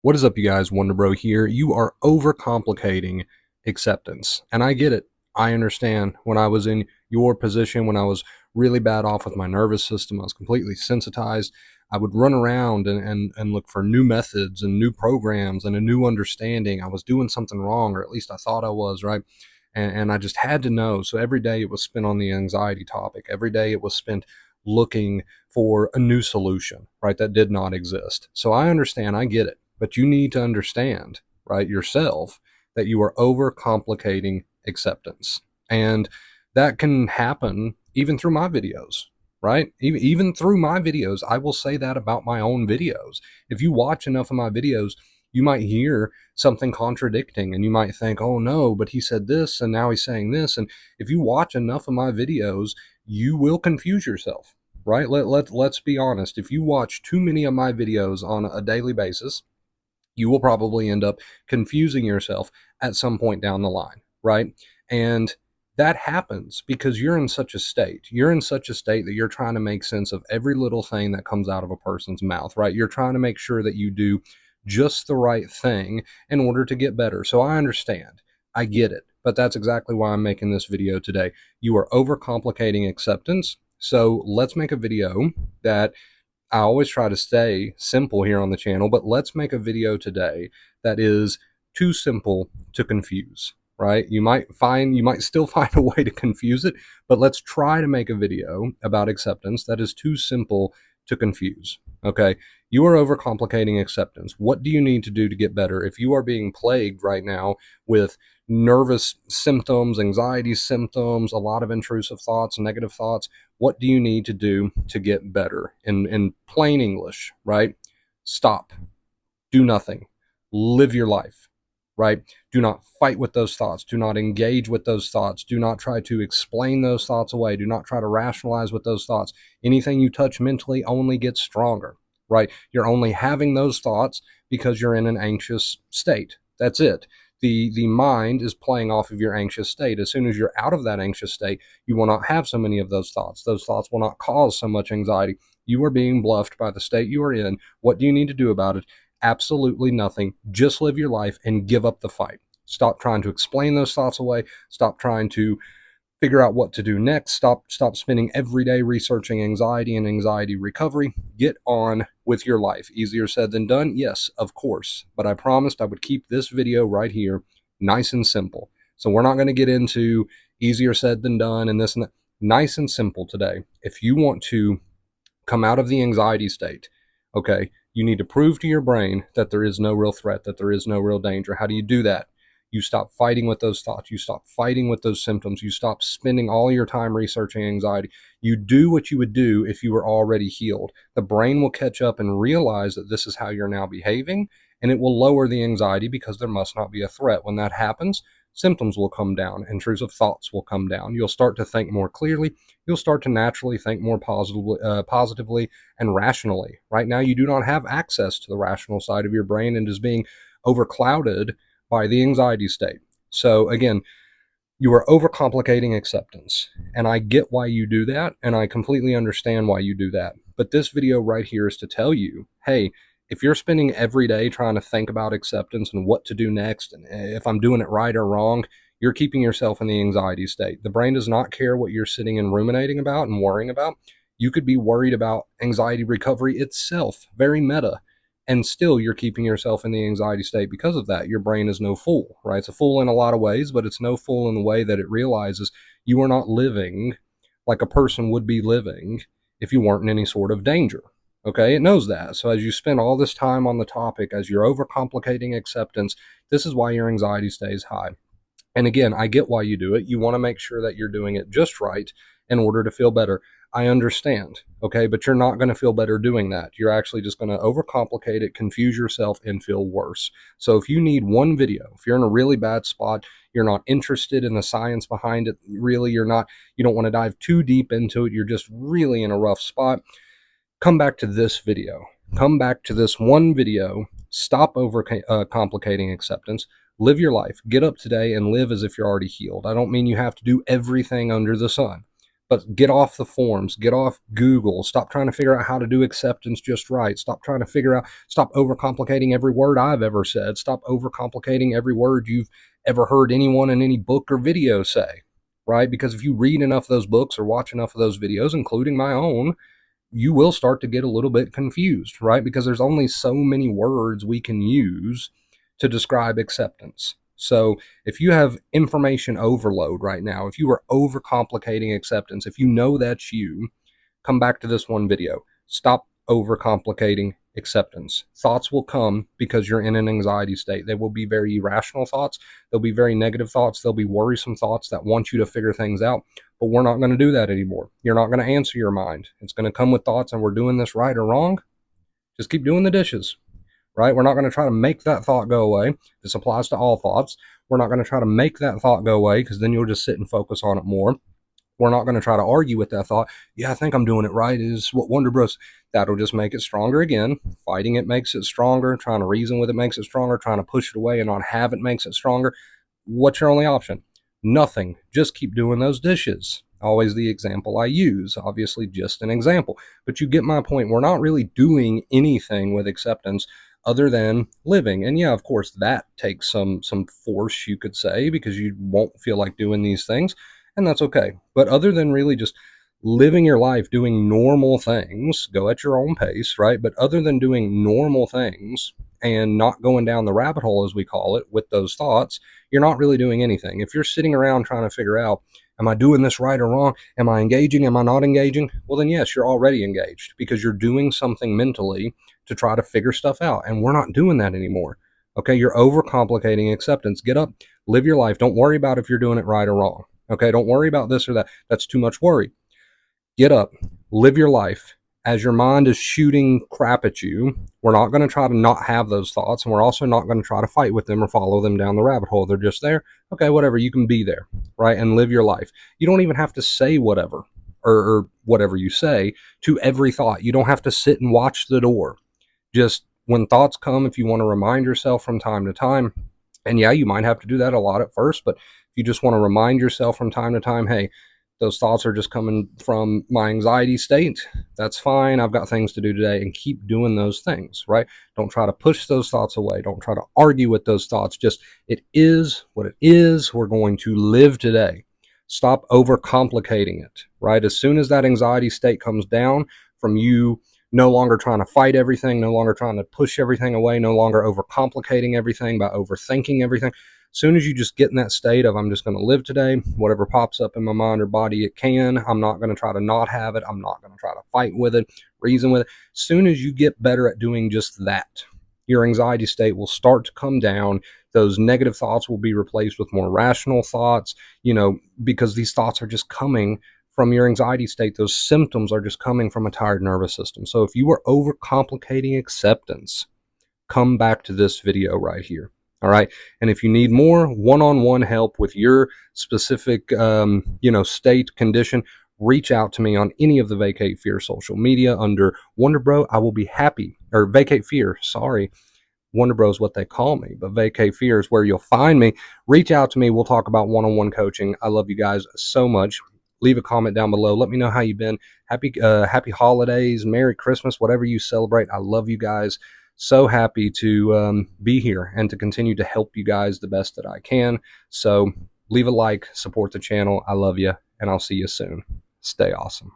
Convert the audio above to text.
What is up, you guys? Wonder Bro here. You are overcomplicating acceptance. And I get it. I understand. When I was in your position, when I was really bad off with my nervous system, I was completely sensitized. I would run around and look for new methods and new programs and a new understanding. I was doing something wrong, or at least I thought I was, right? And I just had to know. So every day it was spent on the anxiety topic. Every day it was spent looking for a new solution, right? That did not exist. So I understand. I get it. But you need to understand, right, yourself, that you are overcomplicating acceptance. And that can happen even through my videos, right? Even through my videos, I will say that about my own videos. If you watch enough of my videos, you might hear something contradicting and you might think, oh no, but he said this and now he's saying this. And if you watch enough of my videos, you will confuse yourself, right? Let's be honest. If you watch too many of my videos on a daily basis, you will probably end up confusing yourself at some point down the line, right? And that happens because you're in such a state. You're in such a state that you're trying to make sense of every little thing that comes out of a person's mouth, right? You're trying to make sure that you do just the right thing in order to get better. So I understand. I get it. But that's exactly why I'm making this video today. You are overcomplicating acceptance. So let's make a video that I always try to stay simple here on the channel, but let's make a video today that is too simple to confuse, right? You might still find a way to confuse it, but let's try to make a video about acceptance that is too simple to confuse, okay? You are overcomplicating acceptance. What do you need to do to get better? If you are being plagued right now with nervous symptoms, anxiety symptoms, a lot of intrusive thoughts, negative thoughts, what do you need to do to get better? In plain English, right? Stop. Do nothing. Live your life, right? Do not fight with those thoughts. Do not engage with those thoughts. Do not try to explain those thoughts away. Do not try to rationalize with those thoughts. Anything you touch mentally only gets stronger, right? You're only having those thoughts because you're in an anxious state. That's it. The mind is playing off of your anxious state. As soon as you're out of that anxious state, you will not have so many of those thoughts. Those thoughts will not cause so much anxiety. You are being bluffed by the state you are in. What do you need to do about it? Absolutely nothing. Just live your life and give up the fight. Stop trying to explain those thoughts away. Stop trying to figure out what to do next. Stop spending every day researching anxiety and anxiety recovery. Get on with your life. Easier said than done? Yes, of course. But I promised I would keep this video right here nice and simple. So we're not going to get into easier said than done and this and that. Nice and simple today. If you want to come out of the anxiety state, okay, you need to prove to your brain that there is no real threat, that there is no real danger. How do you do that? You stop fighting with those thoughts. You stop fighting with those symptoms. You stop spending all your time researching anxiety. You do what you would do if you were already healed. The brain will catch up and realize that this is how you're now behaving, and it will lower the anxiety because there must not be a threat. When that happens, symptoms will come down, intrusive thoughts will come down. You'll start to think more clearly. You'll start to naturally think more positively and rationally. Right now, you do not have access to the rational side of your brain and is being overclouded by the anxiety state. So again, you are overcomplicating acceptance. And I get why you do that, and I completely understand why you do that. But this video right here is to tell you, hey, if you're spending every day trying to think about acceptance and what to do next, and if I'm doing it right or wrong, you're keeping yourself in the anxiety state. The brain does not care what you're sitting and ruminating about and worrying about. You could be worried about anxiety recovery itself, very meta, and still you're keeping yourself in the anxiety state because of that. Your brain is no fool, right? It's a fool in a lot of ways, but it's no fool in the way that it realizes you are not living like a person would be living if you weren't in any sort of danger. Okay, it knows that. So as you spend all this time on the topic, as you're overcomplicating acceptance, this is why your anxiety stays high. And again, I get why you do it. You want to make sure that you're doing it just right in order to feel better. I understand, okay? But you're not going to feel better doing that. You're actually just going to overcomplicate it, confuse yourself, and feel worse. So if you need one video, if you're in a really bad spot, you're not interested in the science behind it, really, you don't want to dive too deep into it, you're just really in a rough spot, come back to this video. Come back to this one video. Stop complicating acceptance. Live your life. Get up today and live as if you're already healed. I don't mean you have to do everything under the sun, But get off the forums, get off Google, stop trying to figure out how to do acceptance just right. Stop trying to figure out, stop overcomplicating every word I've ever said. Stop overcomplicating every word you've ever heard anyone in any book or video say, right? Because if you read enough of those books or watch enough of those videos, including my own, you will start to get a little bit confused, right? Because there's only so many words we can use to describe acceptance. So if you have information overload right now, if you are overcomplicating acceptance, if you know that's you, come back to this one video. Stop overcomplicating acceptance. Thoughts will come because you're in an anxiety state. They will be very irrational thoughts. They'll be very negative thoughts. They'll be worrisome thoughts that want you to figure things out. But we're not going to do that anymore. You're not going to answer your mind. It's going to come with thoughts, and we're doing this right or wrong. Just keep doing the dishes, right? We're not going to try to make that thought go away. This applies to all thoughts. We're not going to try to make that thought go away, because then you'll just sit and focus on it more. We're not going to try to argue with that thought. Yeah, I think I'm doing it right is what Wonder Bros. That'll just make it stronger again. Fighting it makes it stronger. Trying to reason with it makes it stronger. Trying to push it away and not have it makes it stronger. What's your only option? Nothing. Just keep doing those dishes. Always the example I use. Obviously, just an example. But you get my point. We're not really doing anything with acceptance other than living. And yeah, of course, that takes some force, you could say, because you won't feel like doing these things. And that's okay. But other than really just living your life, doing normal things, go at your own pace, right? But other than doing normal things and not going down the rabbit hole, as we call it, with those thoughts, you're not really doing anything. If you're sitting around trying to figure out, am I doing this right or wrong? Am I engaging? Am I not engaging? Well, then yes, you're already engaged, because you're doing something mentally to try to figure stuff out. And we're not doing that anymore. Okay, you're overcomplicating acceptance. Get up, live your life. Don't worry about if you're doing it right or wrong. Okay, don't worry about this or that. That's too much worry. Get up, live your life. As your mind is shooting crap at you, we're not going to try to not have those thoughts, and we're also not going to try to fight with them or follow them down the rabbit hole. They're just there. Okay, whatever. You can be there, right? And live your life. You don't even have to say whatever or whatever you say to every thought. You don't have to sit and watch the door. Just when thoughts come, if you want to remind yourself from time to time, and yeah, you might have to do that a lot at first, but if you just want to remind yourself from time to time, hey, those thoughts are just coming from my anxiety state, that's fine. I've got things to do today, and keep doing those things, right? Don't try to push those thoughts away. Don't try to argue with those thoughts. Just, it is what it is. We're going to live today. Stop overcomplicating it, right? As soon as that anxiety state comes down from you no longer trying to fight everything, no longer trying to push everything away, no longer overcomplicating everything by overthinking everything. As soon as you just get in that state of, I'm just going to live today, whatever pops up in my mind or body, it can. I'm not going to try to not have it. I'm not going to try to fight with it, reason with it. As soon as you get better at doing just that, your anxiety state will start to come down. Those negative thoughts will be replaced with more rational thoughts, because these thoughts are just coming from your anxiety state. Those symptoms are just coming from a tired nervous system. So if you are overcomplicating acceptance, come back to this video right here. All right. And if you need more one-on-one help with your specific, state condition, reach out to me on any of the Vacate Fear social media under Wonder Bro. I will be happy, or Vacate Fear, sorry. Wonder Bro is what they call me, but Vacate Fear is where you'll find me. Reach out to me. We'll talk about one-on-one coaching. I love you guys so much. Leave a comment down below. Let me know how you've been. Happy holidays, Merry Christmas, whatever you celebrate. I love you guys. So happy to be here and to continue to help you guys the best that I can. So leave a like, support the channel. I love you, and I'll see you soon. Stay awesome.